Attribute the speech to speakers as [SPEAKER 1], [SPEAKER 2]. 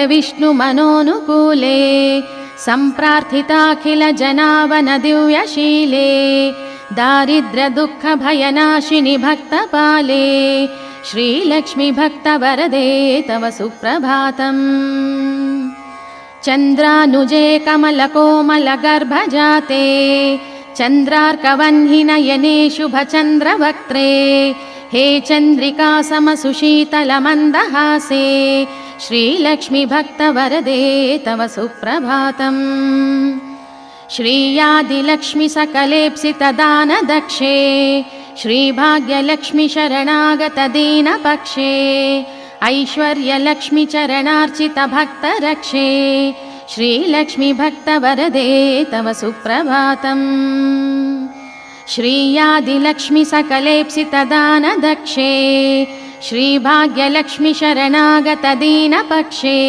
[SPEAKER 1] विष्णुमनोनुकूले सम्प्रार्थिताखिल जनावन दिव्यशीले दारिद्र्यदुःखभयनाशिनि भक्तपाले श्रीलक्ष्मी भक्तवरदे तव सुप्रभातम्। चन्द्रानुजे कमलकोमलगर्भजाते चन्द्रार्कवह्निनयने शुभचन्द्रवक्त्रे हे चन्द्रिका समसुशीतलमन्दहासे श्रीलक्ष्मी भक्तवरदे तव सुप्रभातम्। श्रीयादिलक्ष्मी सकलेप्सितदानदक्षे श्रीभाग्यलक्ष्मी शरणागतदीनपक्षे ऐश्वर्यलक्ष्मी चरणार्चित भक्तरक्षे श्रीलक्ष्मी भक्तवरदे तव सुप्रभातम्। श्रीयादिलक्ष्मी सकलेप्सितदानदक्षे श्रीभाग्यलक्ष्मी शरणागतदीनपक्षे